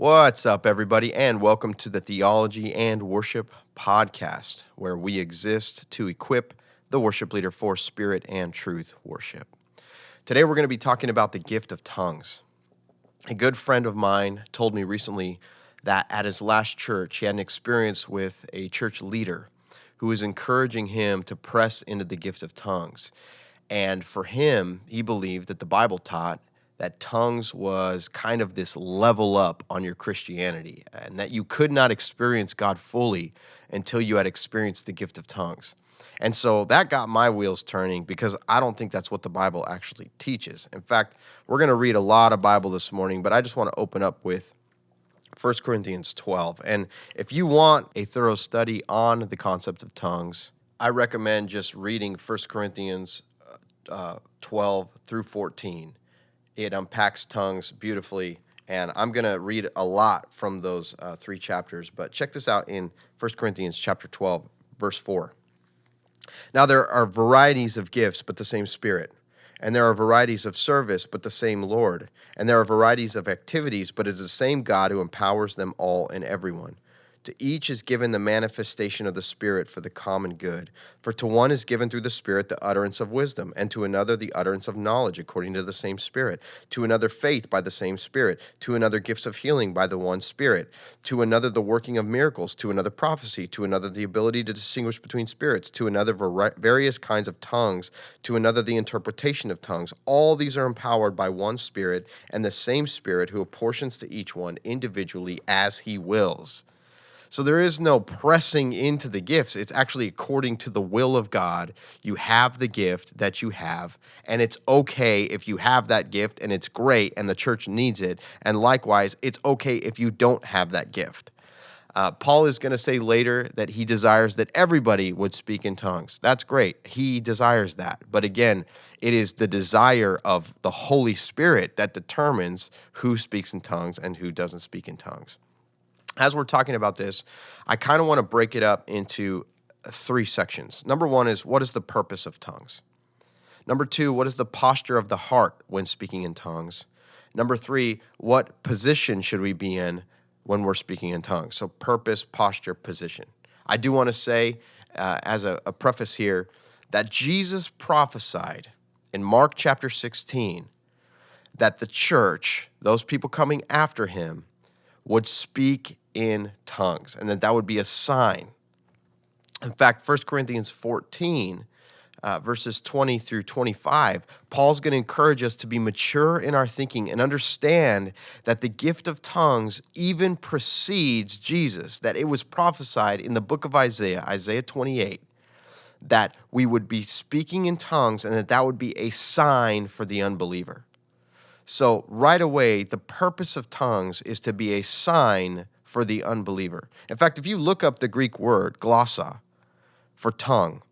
What's up, everybody, and welcome to the Theology and Worship podcast, where we exist to equip the worship leader for spirit and truth worship. Today, we're going to be talking about the gift of tongues. A good friend of mine told me recently that at his last church, he had an experience with a church leader who was encouraging him to press into the gift of tongues. And for him, he believed that the Bible taught that tongues was kind of this level up on your Christianity, and that you could not experience God fully until you had experienced the gift of tongues. And so that got my wheels turning, because I don't think that's what the Bible actually teaches. In fact, we're going to read a lot of Bible this morning, but I just want to open up with 1 Corinthians 12. And if you want a thorough study on the concept of tongues, I recommend just reading 1 Corinthians 12 through 14. It unpacks tongues beautifully, and I'm going to read a lot from those three chapters. But check this out in 1 Corinthians chapter 12, verse 4. Now there are varieties of gifts, but the same Spirit. And there are varieties of service, but the same Lord. And there are varieties of activities, but it is the same God who empowers them all and everyone. To each is given the manifestation of the Spirit for the common good. For to one is given through the Spirit the utterance of wisdom, and to another the utterance of knowledge according to the same Spirit, to another faith by the same Spirit, to another gifts of healing by the one Spirit, to another the working of miracles, to another prophecy, to another the ability to distinguish between spirits, to another various kinds of tongues, to another the interpretation of tongues. All these are empowered by one Spirit, and the same Spirit who apportions to each one individually as he wills. So there is no pressing into the gifts. It's actually according to the will of God. You have the gift that you have, and it's okay if you have that gift, and it's great, and the church needs it. And likewise, it's okay if you don't have that gift. Paul is going to say later that he desires that everybody would speak in tongues. That's great. He desires that. But again, it is the desire of the Holy Spirit that determines who speaks in tongues and who doesn't speak in tongues. As we're talking about this, I kind of want to break it up into three sections. Number one is, what is the purpose of tongues? Number two, what is the posture of the heart when speaking in tongues? Number three, what position should we be in when we're speaking in tongues? So purpose, posture, position. I do want to say, as a preface here, that Jesus prophesied in Mark chapter 16 that the church, those people coming after him, would speak in tongues, and that would be a sign. In fact, 1 Corinthians 14, verses 20 through 25, Paul's going to encourage us to be mature in our thinking and understand that the gift of tongues even precedes Jesus, that it was prophesied in the book of Isaiah, Isaiah 28, that we would be speaking in tongues and that would be a sign for the unbeliever. So right away, the purpose of tongues is to be a sign for the unbeliever. In fact, if you look up the Greek word glossa for tongue,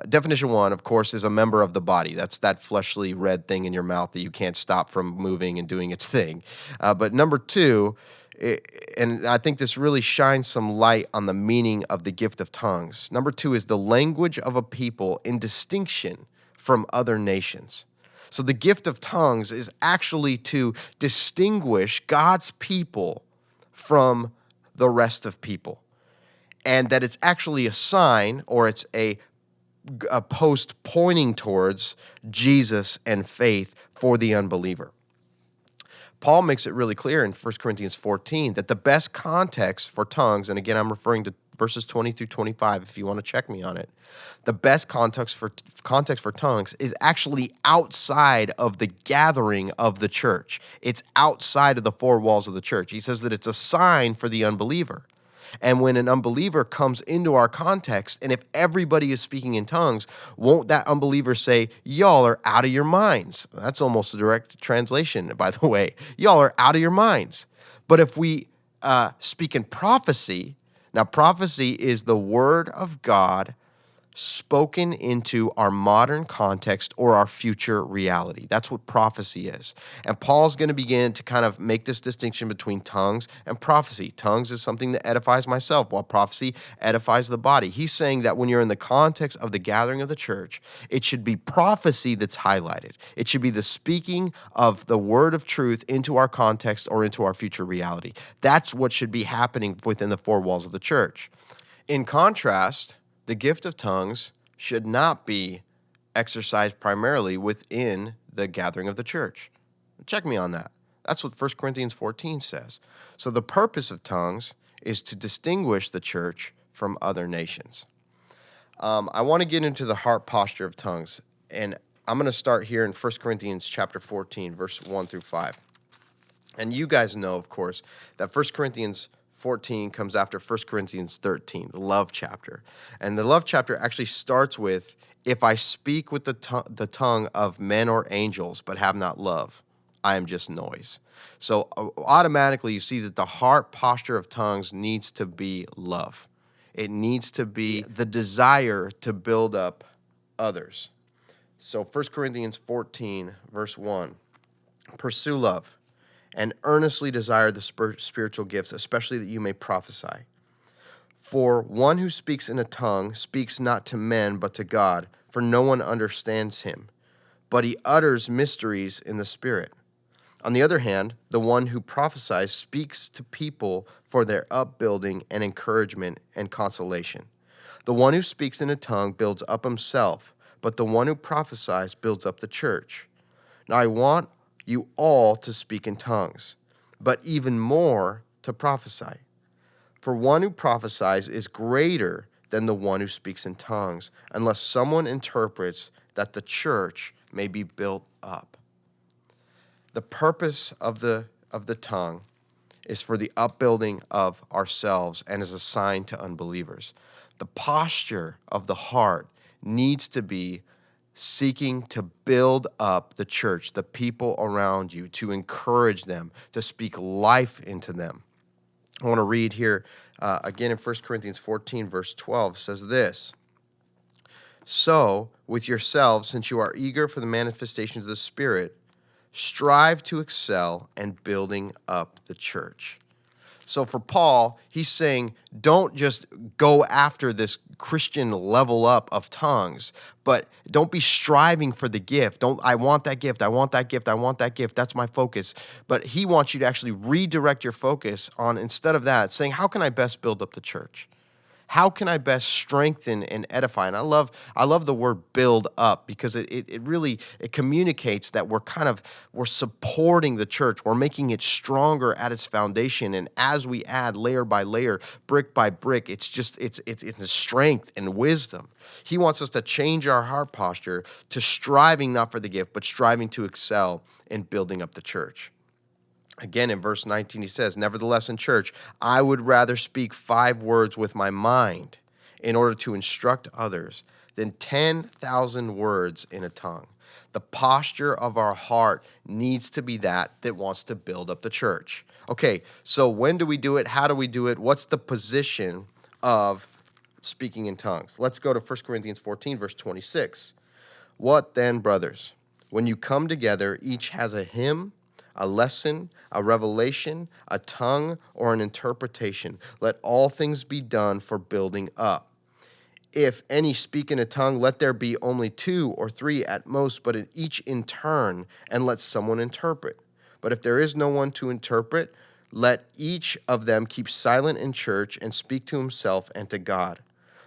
definition one, of course, is a member of the body. That's that fleshly red thing in your mouth that you can't stop from moving and doing its thing. But number two, and I think this really shines some light on the meaning of the gift of tongues. Number two is the language of a people in distinction from other nations. So the gift of tongues is actually to distinguish God's people from the rest of people. And that it's actually a sign, or it's a post pointing towards Jesus and faith for the unbeliever. Paul makes it really clear in 1 Corinthians 14 that the best context for tongues, and again, I'm referring to verses 20 through 25 if you want to check me on it, the best context for tongues is actually outside of the gathering of the church. It's outside of the four walls of the church. He says that it's a sign for the unbeliever. And when an unbeliever comes into our context, and if everybody is speaking in tongues, won't that unbeliever say, y'all are out of your minds? That's almost a direct translation, by the way. Y'all are out of your minds. But if we speak in prophecy, now prophecy is the word of God spoken into our modern context or our future reality. That's what prophecy is. And Paul's going to begin to kind of make this distinction between tongues and prophecy. Tongues is something that edifies myself, while prophecy edifies the body. He's saying that when you're in the context of the gathering of the church, it should be prophecy that's highlighted. It should be the speaking of the word of truth into our context or into our future reality. That's what should be happening within the four walls of the church. In contrast, the gift of tongues should not be exercised primarily within the gathering of the church. Check me on that. That's what 1 Corinthians 14 says. So the purpose of tongues is to distinguish the church from other nations. I want to get into the heart posture of tongues, and I'm going to start here in 1 Corinthians chapter 14, verse 1 through 5. And you guys know, of course, that 1 Corinthians 14 comes after 1 Corinthians 13, the love chapter. And the love chapter actually starts with, if I speak with the tongue of men or angels, but have not love, I am just noise. So automatically you see that the heart posture of tongues needs to be love. It needs to be the desire to build up others. So 1 Corinthians 14, verse 1, pursue love and earnestly desire the spiritual gifts, especially that you may prophesy. For one who speaks in a tongue speaks not to men but to God, for no one understands him, but he utters mysteries in the Spirit. On the other hand, the one who prophesies speaks to people for their upbuilding and encouragement and consolation. The one who speaks in a tongue builds up himself, but the one who prophesies builds up the church. Now I want you all to speak in tongues, but even more to prophesy. For one who prophesies is greater than the one who speaks in tongues, unless someone interprets, that the church may be built up. The purpose of the tongue is for the upbuilding of ourselves and is a sign to unbelievers. The posture of the heart needs to be seeking to build up the church, the people around you, to encourage them, to speak life into them. I want to read here again in 1 Corinthians 14, verse 12, says this: So, with yourselves, since you are eager for the manifestations of the Spirit, strive to excel in building up the church. So for Paul, he's saying, don't just go after this Christian level up of tongues, but don't be striving for the gift. I want that gift, I want that gift, I want that gift. That's my focus. But he wants you to actually redirect your focus on, instead of that, saying, how can I best build up the church? How can I best strengthen and edify? And I love the word build up, because it really communicates that we're supporting the church. We're making it stronger at its foundation. And as we add layer by layer, brick by brick, it's strength and wisdom. He wants us to change our heart posture to striving not for the gift, but striving to excel in building up the church. Again, in verse 19, he says, nevertheless, in church, I would rather speak 5 words with my mind in order to instruct others than 10,000 words in a tongue. The posture of our heart needs to be that wants to build up the church. Okay, so when do we do it? How do we do it? What's the position of speaking in tongues? Let's go to 1 Corinthians 14, verse 26. What then, brothers? When you come together, each has a hymn, a lesson, a revelation, a tongue, or an interpretation. Let all things be done for building up. If any speak in a tongue, let there be only 2 or 3 at most, but each in turn, and let someone interpret. But if there is no one to interpret, let each of them keep silent in church and speak to himself and to God.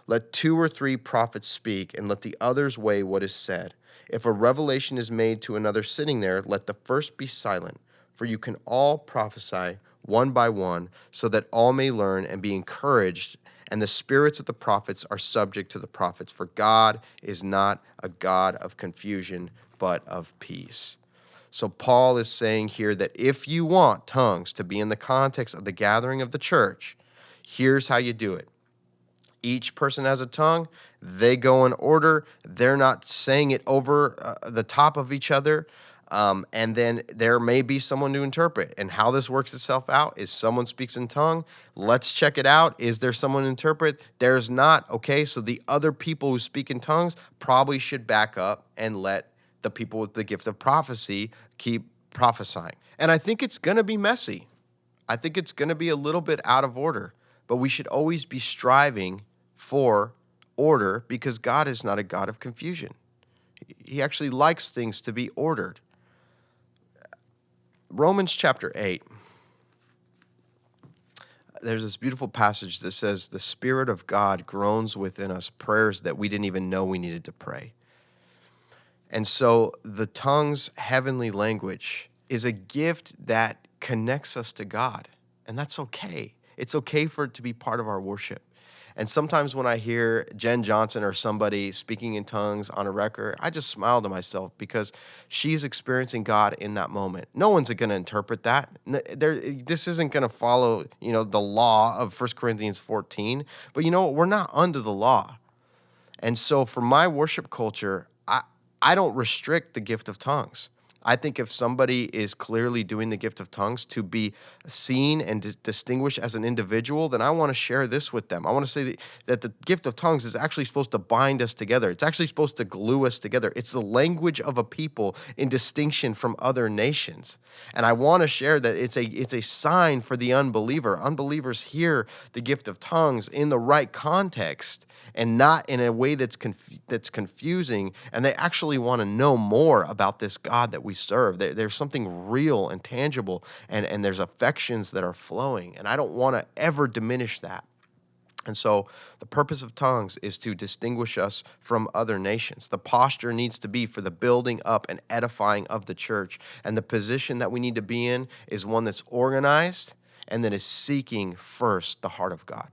Let 2 or 3 prophets speak, and let the others weigh what is said. If a revelation is made to another sitting there, let the first be silent, for you can all prophesy one by one, so that all may learn and be encouraged, and the spirits of the prophets are subject to the prophets, for God is not a God of confusion, but of peace. So Paul is saying here that if you want tongues to be in the context of the gathering of the church, here's how you do it. Each person has a tongue. They go in order. They're not saying it over the top of each other. And then there may be someone to interpret. And how this works itself out is someone speaks in tongue. Let's check it out. Is there someone to interpret? There's not. Okay, so the other people who speak in tongues probably should back up and let the people with the gift of prophecy keep prophesying. And I think it's going to be messy. I think it's going to be a little bit out of order. But we should always be striving for order because God is not a God of confusion. He actually likes things to be ordered. Romans chapter 8, there's this beautiful passage that says, the Spirit of God groans within us prayers that we didn't even know we needed to pray. And so the tongue's heavenly language is a gift that connects us to God, and that's okay. It's okay for it to be part of our worship. And sometimes when I hear Jen Johnson or somebody speaking in tongues on a record, I just smile to myself because she's experiencing God in that moment. No one's going to interpret that. This isn't going to follow, the law of 1 Corinthians 14. But you know what? We're not under the law. And so for my worship culture, I don't restrict the gift of tongues. I think if somebody is clearly doing the gift of tongues to be seen and distinguished as an individual, then I want to share this with them. I want to say that the gift of tongues is actually supposed to bind us together. It's actually supposed to glue us together. It's the language of a people in distinction from other nations. And I want to share that it's a sign for the unbeliever. Unbelievers hear the gift of tongues in the right context and not in a way that's confusing, and they actually want to know more about this God that we serve. There's something real and tangible, and there's affections that are flowing, and I don't want to ever diminish that. And so the purpose of tongues is to distinguish us from other nations. The posture needs to be for the building up and edifying of the church, and the position that we need to be in is one that's organized and that is seeking first the heart of God.